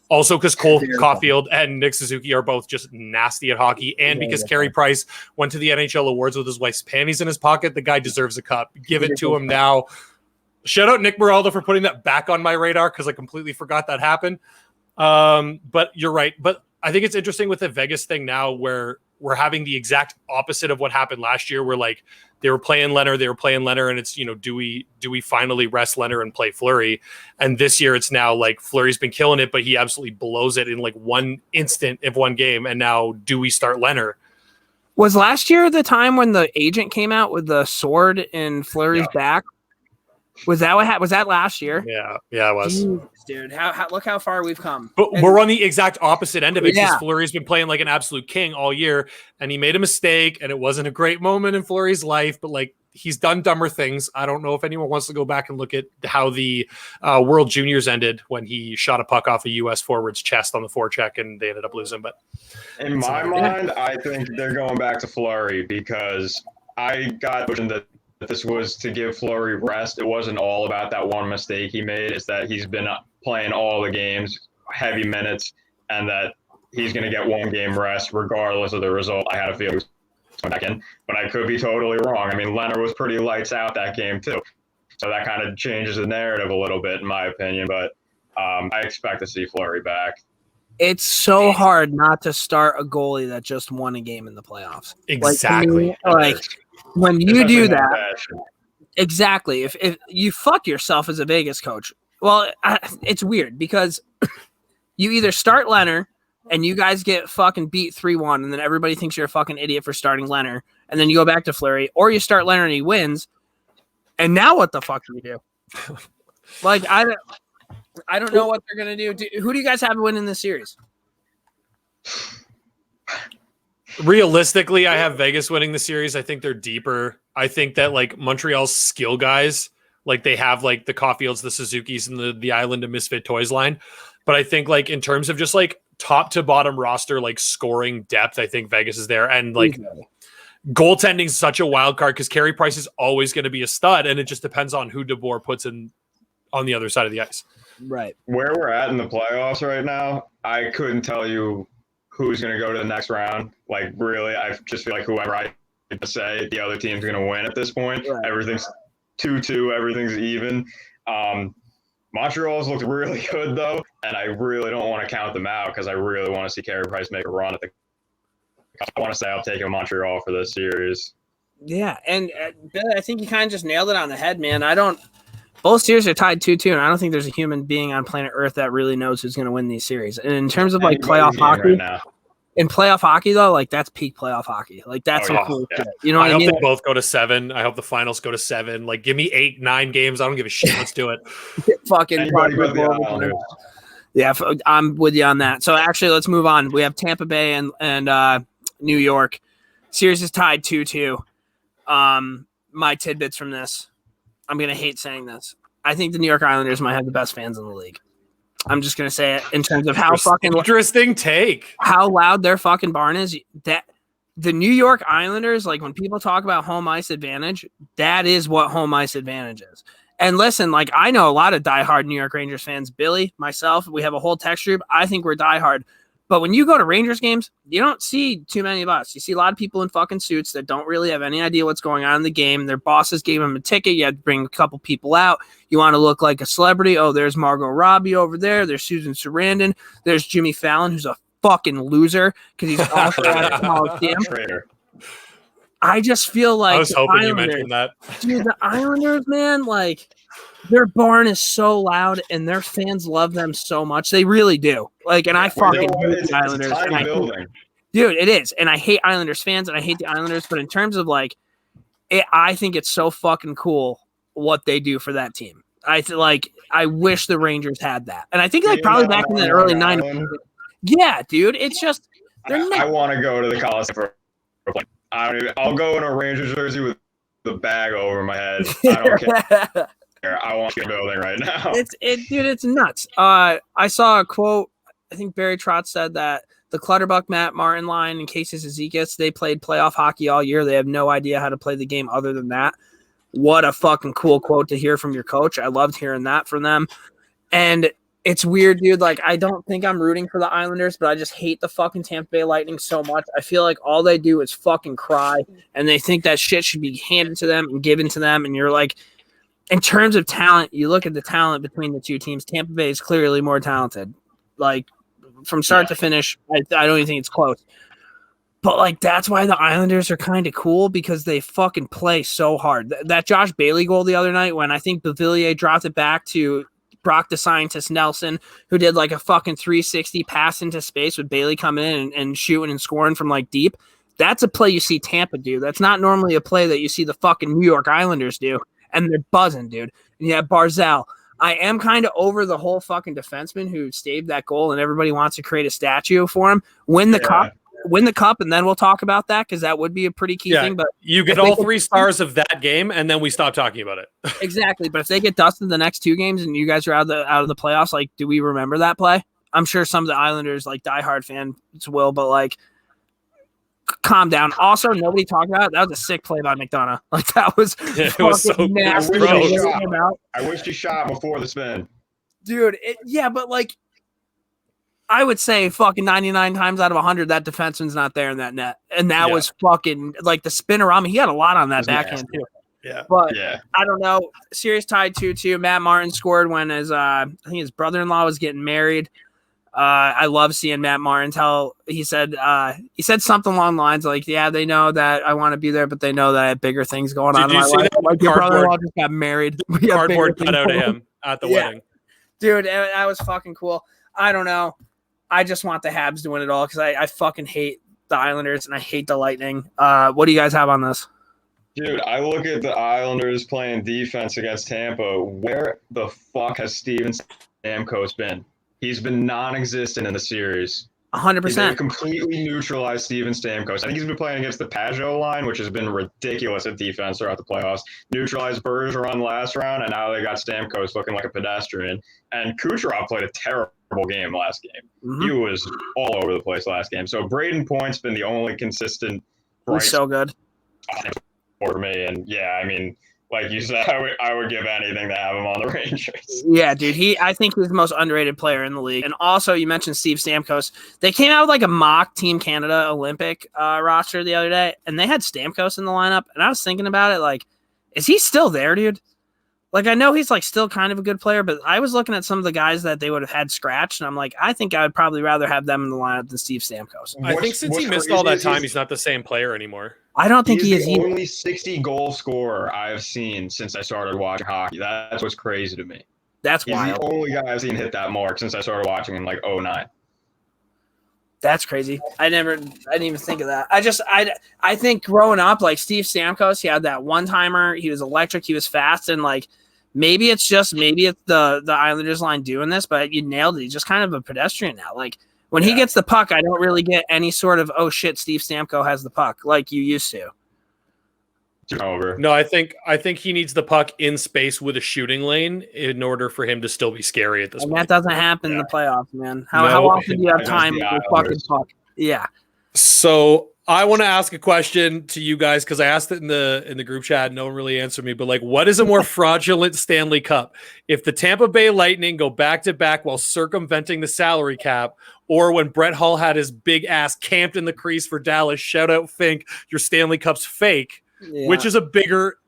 Also, because Cole Caulfield and Nick Suzuki are both just nasty at hockey, and because Carey Price went to the NHL awards with his wife's panties in his pocket, the guy deserves a cup. Give it to him now. Shout out Nick Moraldo for putting that back on my radar because I completely forgot that happened. But you're right. But I think it's interesting with the Vegas thing now where we're having the exact opposite of what happened last year, where like they were playing Leonard, and it's, do we finally rest Leonard and play Fleury? And this year it's now like Fleury's been killing it, but he absolutely blows it in like one instant of one game. And now do we start Leonard?
Was last year the time when the agent came out with the sword in Fleury's back? Was that what happened? Was that last year?
Yeah, it was.
Jeez, dude, how look how far we've come.
But we're on the exact opposite end of it because Fleury's been playing like an absolute king all year, and he made a mistake, and it wasn't a great moment in Fleury's life, but like he's done dumber things. I don't know if anyone wants to go back and look at how the World Juniors ended when he shot a puck off a U.S. forward's chest on the forecheck, and they ended up losing. But
in my mind, I think they're going back to Fleury because I got that this was to give Fleury rest. It wasn't all about that one mistake he made. It's that he's been playing all the games, heavy minutes, and that he's going to get one game rest regardless of the result. I had a feeling he was coming back in, but I could be totally wrong. I mean, Leonard was pretty lights out that game too. So that kind of changes the narrative a little bit, in my opinion. But I expect to see Fleury back.
It's so hard not to start a goalie that just won a game in the playoffs.
Exactly.
Like when you do that, exactly. If you fuck yourself as a Vegas coach, well, it's weird because you either start Leonard and you guys get fucking beat 3-1, and then everybody thinks you're a fucking idiot for starting Leonard, and then you go back to Fleury, or you start Leonard and he wins, and now what the fuck do you do? Like I don't know what they're gonna do. Who do you guys have winning this series?
Realistically, I have Vegas winning the series. I think they're deeper. I think that like Montreal's skill guys, like they have like the Caulfields, the Suzukis, and the Island of Misfit Toys line. But I think like in terms of just like top to bottom roster, like scoring depth, I think Vegas is there. And like goaltending is such a wild card because Carey Price is always going to be a stud, and it just depends on who DeBoer puts in on the other side of the ice.
Right.
Where we're at in the playoffs right now, I couldn't tell you who's going to go to the next round. Like, really, I just feel like whoever I say the other team's going to win at this point. Right. Everything's 2-2. Everything's even. Montreal's looked really good, though, and I really don't want to count them out because I really want to see Carey Price make a run at the – I want to say I'll take Montreal for this series.
Yeah, and Billy, I think you kind of just nailed it on the head, man. Both series are tied 2-2, and I don't think there's a human being on planet Earth that really knows who's going to win these series. And in terms of like playoff hockey, in playoff hockey though, like that's peak playoff hockey. Like that's some cool shit. You know what I mean?
I hope they both go to 7. I hope the finals go to 7. Like give me 8-9 games. I don't give a shit. Let's do it.
Fucking yeah, I'm with you on that. So actually, let's move on. We have Tampa Bay and New York. Series is tied 2-2. My tidbits from this. I'm going to hate saying this. I think the New York Islanders might have the best fans in the league. I'm just going to say it in terms of how fucking
interesting take.
How loud their fucking barn is. That the New York Islanders, like when people talk about home ice advantage, that is what home ice advantage is. And listen, like I know a lot of diehard New York Rangers fans. Billy, myself, we have a whole text group. I think we're diehard. But when you go to Rangers games, you don't see too many of us. You see a lot of people in fucking suits that don't really have any idea what's going on in the game. Their bosses gave them a ticket. You had to bring a couple people out. You want to look like a celebrity. Oh, there's Margot Robbie over there. There's Susan Sarandon. There's Jimmy Fallon, who's a fucking loser because he's also at a college team. I just feel like
I was hoping you mentioned that.
Dude, the Islanders, man, like their barn is so loud and their fans love them so much. They really do. Like, and I fucking hate the Islanders. Dude, it is. And I hate Islanders fans and I hate the Islanders. But in terms of like, I think it's so fucking cool what they do for that team. I wish the Rangers had that. And I think like probably back in the early 90s. Yeah, dude. It's just
I want to go to the Coliseum for I'll go in a Rangers jersey with the bag over my head. I don't care. I want to get building right now.
It's nuts. I saw a quote. I think Barry Trotz said that the Clutterbuck, Matt Martin line and Casey Zizekas, they played playoff hockey all year. They have no idea how to play the game other than that. What a fucking cool quote to hear from your coach. I loved hearing that from them. And it's weird, dude. Like, I don't think I'm rooting for the Islanders, but I just hate the fucking Tampa Bay Lightning so much. I feel like all they do is fucking cry, and they think that shit should be handed to them and given to them. And you're like, in terms of talent, you look at the talent between the two teams. Tampa Bay is clearly more talented. Like, from start to finish, I don't even think it's close. But, like, that's why the Islanders are kind of cool, because they fucking play so hard. That Josh Bailey goal the other night, when I think Beauvillier dropped it back to Brock the Scientist Nelson, who did like a fucking 360 pass into space with Bailey coming in and shooting and scoring from like deep. That's a play you see Tampa do. That's not normally a play that you see the fucking New York Islanders do. And they're buzzing, dude. And yeah, Barzal. I am kind of over the whole fucking defenseman who staved that goal, and everybody wants to create a statue for him. Win the cup, and then we'll talk about that, because that would be a pretty key thing. But
you get all 3 stars of that game, and then we stop talking about it.
Exactly. But if they get dusted the next 2 games and you guys are out of the playoffs, like, do we remember that play? I'm sure some of the Islanders, like diehard fans, will, but like, calm down. Also, nobody talked about it. That was a sick play by McDonough. Like, that was
it was so
nasty.
I wish he shot before the spin.
Dude, but like, I would say fucking 99 times out of 100, that defenseman's not there in that net. And that was fucking, like, the spinner on me. He had a lot on that backhand, too.
Yeah.
But I don't know. Series tied 2-2. Matt Martin scored when I think his brother-in-law was getting married. I love seeing Matt Martin tell. He said something along the lines like, "Yeah, they know that I want to be there, but they know that I have bigger things going on in my life." Like, your brother-in-law just got married.
Cardboard cut out of him at the wedding.
Dude, that was fucking cool. I don't know. I just want the Habs to win it all, because I fucking hate the Islanders and I hate the Lightning. What do you guys have on this?
Dude, I look at the Islanders playing defense against Tampa. Where the fuck has Steven Stamkos been? He's been non-existent in the series.
100%.
They've completely neutralized Steven Stamkos. I think he's been playing against the Pajot line, which has been ridiculous at defense throughout the playoffs. Neutralized Bergeron last round, and now they got Stamkos looking like a pedestrian. And Kucherov played a terrible game last game. Mm-hmm. He was all over the place last game. So Braden Point's been the only consistent.
He's so good
for me. And yeah, I mean, like you said, I would give anything to have him on the Rangers.
Yeah, dude. I think he's the most underrated player in the league. And also, you mentioned Steve Stamkos. They came out with like a mock Team Canada Olympic roster the other day, and they had Stamkos in the lineup. And I was thinking about it, like, is he still there, dude? Like, I know he's like still kind of a good player, but I was looking at some of the guys that they would have had scratched, and I'm like, I think I would probably rather have them in the lineup than Steve Stamkos.
I think since he missed all that time, he's not the same player anymore.
I don't think he is
the only 60 goal scorer I've seen since I started watching hockey. That's what's crazy to me.
That's
He's
wild.
the only guy I've seen hit that mark since I started watching in like 2009.
That's crazy. I didn't even think of that. I think growing up, like Steve Stamkos, he had that one timer. He was electric. He was fast, and like maybe it's the Islanders line doing this, but you nailed it. He's just kind of a pedestrian now. Like, when he gets the puck, I don't really get any sort of, oh shit, Steve Stamkos has the puck like you used to.
Over.
No, I think he needs the puck in space with a shooting lane in order for him to still be scary at this point.
That doesn't happen in the playoffs, man. How often do you have time with your fucking puck? Yeah.
So I want to ask a question to you guys, because I asked it in the group chat. No one really answered me, but like, what is a more fraudulent Stanley Cup? If the Tampa Bay Lightning go back-to-back while circumventing the salary cap, or when Brett Hull had his big ass camped in the crease for Dallas, shout out Fink, your Stanley Cup's fake, which is a bigger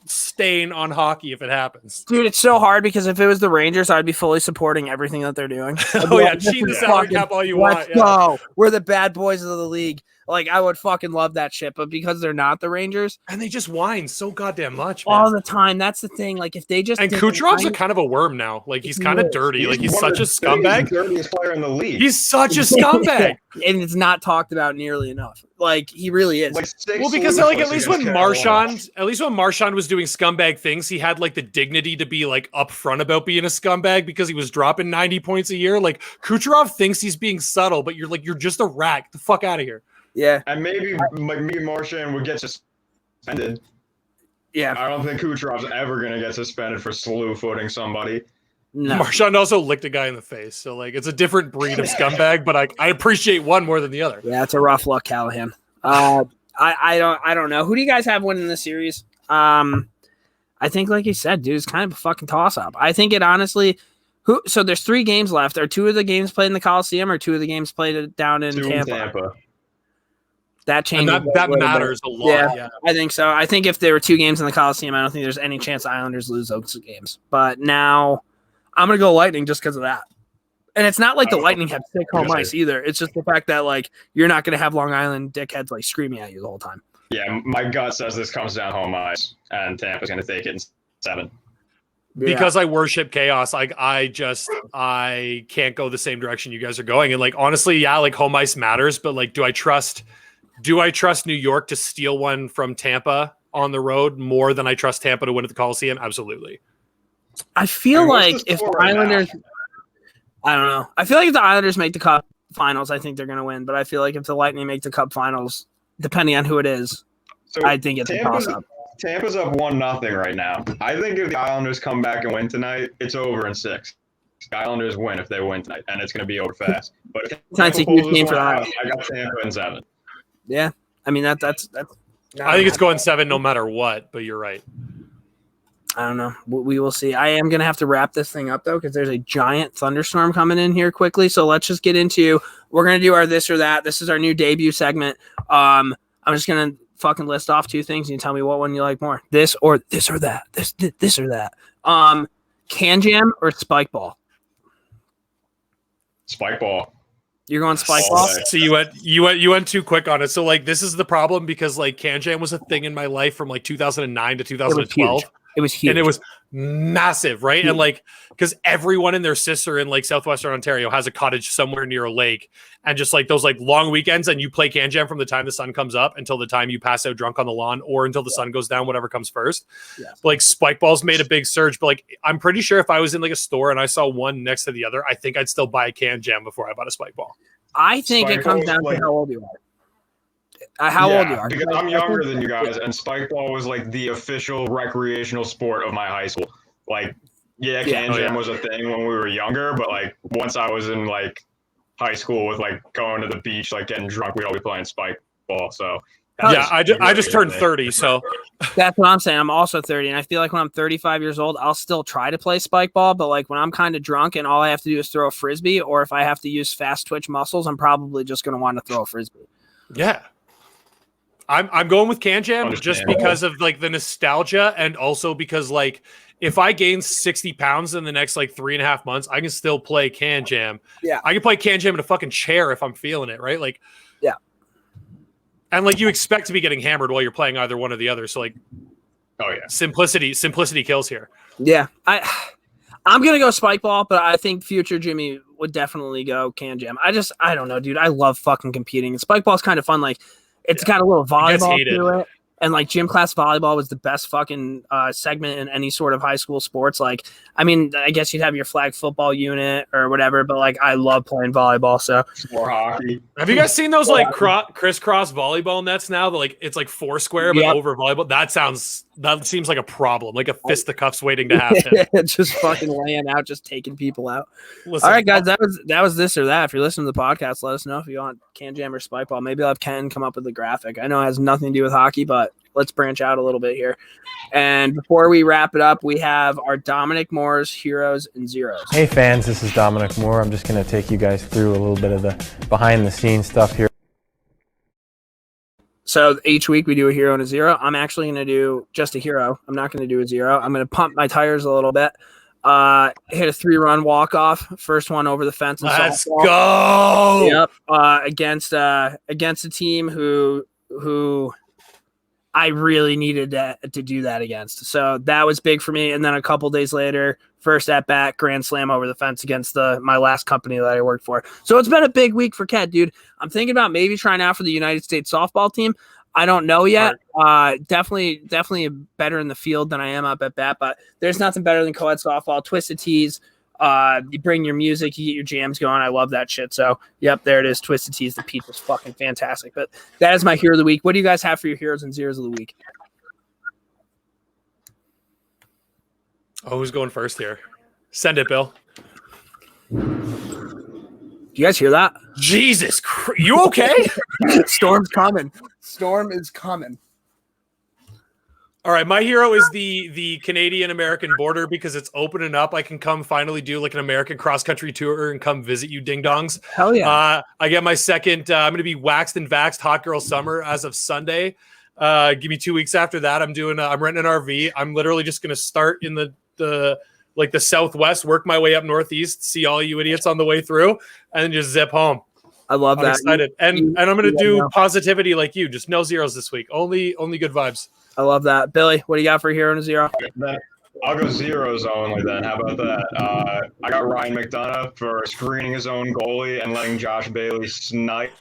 stain on hockey if it happens.
Dude, it's so hard, because if it was the Rangers, I'd be fully supporting everything that they're doing.
Cheat the salary cap all you want.
Let's go. We're the bad boys of the league. Like, I would fucking love that shit, but because they're not the Rangers,
and they just whine so goddamn much, man.
all the time. That's the thing. Like, if they just
and Kucherov's a kind of a worm now. Like, he's kind of dirty. Like, he's such a scumbag.
He's the dirtiest player in the league.
He's such a scumbag,
and it's not talked about nearly enough. Like, he really is.
Like,
well, because like at least when Marchand was doing scumbag things, he had like the dignity to be like upfront about being a scumbag because he was dropping 90 points a year. Like, Kucherov thinks he's being subtle, but you're just a rat. Get the fuck out of here.
Yeah,
and maybe Marchand would get suspended.
Yeah,
I don't think Kucherov's ever gonna get suspended for slew footing somebody.
no.
Marchand also licked a guy in the face, so like it's a different breed of scumbag. But I appreciate one more than the other.
Yeah, it's a rough luck, Callahan. I don't know. Who do you guys have winning the series? I think, like you said, dude, it's kind of a fucking toss up. I think it honestly. So there's 3 games left. Are 2 of the games played in the Coliseum, or 2 of the games played down in Tampa? That changes.
And that matters a lot. Yeah,
I think so. I think if there were 2 games in the Coliseum, I don't think there's any chance the Islanders lose those games. But now I'm going to go Lightning just because of that. And it's not like the Lightning have sick home ice either. It's just the fact that, like, you're not going to have Long Island dickheads, like, screaming at you the whole time.
Yeah, my gut says this comes down home ice, and Tampa's going to take it in 7.
Because I worship chaos, like I can't go the same direction you guys are going. And like honestly, yeah, like home ice matters, but like do I trust New York to steal one from Tampa on the road more than I trust Tampa to win at the Coliseum? Absolutely.
I feel like if the Islanders I don't know. I feel like if the Islanders make the Cup finals, I think they're gonna win. But I feel like if the Lightning make the Cup finals, depending on who it is, I think it's a toss up.
Tampa's up 1-0 right now. I think if the Islanders come back and win tonight, it's over in 6. The Islanders win if they win tonight, and it's going to be over fast. But if
Tonight's a huge game for the
I got Tampa in 7.
Yeah, I mean that's.
I think it's going 7 no matter what. But you're right.
I don't know. We will see. I am going to have to wrap this thing up though because there's a giant thunderstorm coming in here quickly. So let's just get into. We're going to do our this or that. This is our new debut segment. I'm just going to fucking list off 2 things and you tell me what one you like more. This or that. This or that. Can Jam or Spike Ball?
Spike Ball.
You're going Spike Ball?
So you went too quick on it. So like this is the problem because like Can Jam was a thing in my life from like 2009 to 2012.
It was huge.
And it was massive, right?
Huge.
And like, because everyone and their sister in like Southwestern Ontario has a cottage somewhere near a lake. And just like those like long weekends and you play Can Jam from the time the sun comes up until the time you pass out drunk on the lawn or until the sun goes down, whatever comes first.
Yeah.
But, like Spike Balls made a big surge. But like, I'm pretty sure if I was in like a store and I saw one next to the other, I think I'd still buy a Can Jam before I bought a Spike Ball.
I think it comes down to how old you are. How old you are.
Because I'm younger than you guys, and Spike Ball was like the official recreational sport of my high school. Like, Can Jam was a thing when we were younger, but like once I was in like high school with like going to the beach, like getting drunk, we'd all be playing Spike Ball. So
I just turned 30, so
that's what I'm saying. I'm also 30, and I feel like when I'm 35 years old, I'll still try to play Spike Ball, but like when I'm kind of drunk and all I have to do is throw a frisbee, or if I have to use fast twitch muscles, I'm probably just going to want to throw a frisbee.
Yeah. I'm going with Can Jam just because of like the nostalgia, and also because like if I gain 60 pounds in the next like 3.5 months, I can still play Can Jam.
Yeah,
I can play Can Jam in a fucking chair if I'm feeling it, right? Like,
yeah.
And like you expect to be getting hammered while you're playing either one or the other. So like, simplicity kills here.
Yeah, I'm gonna go Spike Ball, but I think future Jimmy would definitely go Can Jam. I don't know, dude. I love fucking competing. And Spike Ball's kind of fun. Like, it's got a little volleyball to it. And like gym class volleyball was the best fucking segment in any sort of high school sports. Like, I mean, I guess you'd have your flag football unit or whatever, but like I love playing volleyball. So
or hockey.
Have you guys seen those like crisscross volleyball nets now? That like it's like four square but over volleyball. That seems like a problem, like a fisticuffs waiting to happen.
Just fucking laying out, just taking people out. Listen, all right, guys, that was this or that. If you're listening to the podcast, let us know if you want Can Jam or Spike Ball. Maybe I'll have Ken come up with a graphic. I know it has nothing to do with hockey, but let's branch out a little bit here. And before we wrap it up, we have our Dominic Moore's Heroes and Zeros.
Hey fans, this is Dominic Moore. I'm just going to take you guys through a little bit of the behind the scenes stuff here.
So each week we do a hero and a zero. I'm actually going to do just a hero. I'm not going to do a zero. I'm going to pump my tires a little bit. Hit a 3-run walk-off, first one over the fence.
Let's
softball.
go.
Yep. Against a team who I really needed to do that against. So that was big for me. And then a couple days later, first at bat, grand slam over the fence against my last company that I worked for. So it's been a big week for Ket, dude. I'm thinking about maybe trying out for the United States softball team. I don't know yet. Definitely better in the field than I am up at bat, but there's nothing better than co-ed softball, Twisted Tees. You bring your music, you get your jams going. I love that shit. So, yep, there it is. Twisted Tees. The pizza's fucking fantastic. But that is my hero of the week. What do you guys have for your heroes and zeros of the week?
Oh, who's going first here? Send it, Bill.
You guys hear that?
Jesus Christ. You okay?
Storm's coming. Storm is coming.
All right, my hero is the Canadian-American border because it's opening up. I can come finally do like an American cross-country tour and come visit you ding-dongs.
Hell yeah.
I get my second, I'm going to be waxed and vaxxed Hot Girl Summer as of Sunday. Give me 2 weeks after that. I'm renting an RV. I'm literally just going to start in the Southwest, work my way up Northeast, see all you idiots on the way through, and then just zip home.
I love that.
I'm excited. And I'm going to do positivity like you. Just no zeros this week. Only good vibes.
I love that. Billy, what do you got for a hero and a zero?
I'll go zeros only then. How about that? I got Ryan McDonough for screening his own goalie and letting Josh Bailey snipe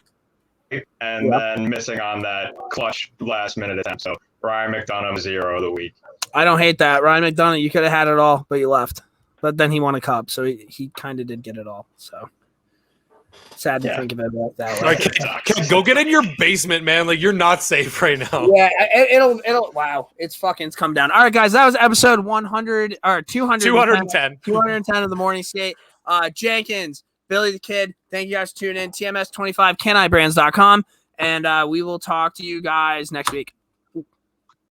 and then missing on that clutch last-minute attempt. So Ryan McDonough, zero of the week.
I don't hate that. Ryan McDonough, you could have had it all, but you left. But then he won a cup, so he kind of did get it all. So sad to think of it like that way.
Right, go get in your basement, man. Like, you're not safe right now.
Yeah, it'll wow. It's come down. All right, guys, that was episode 100 or 210 of the Morning Skate. Jenkins, Billy the Kid, thank you guys for tuning in. TMS25, canibrands.com, and we will talk to you guys next week.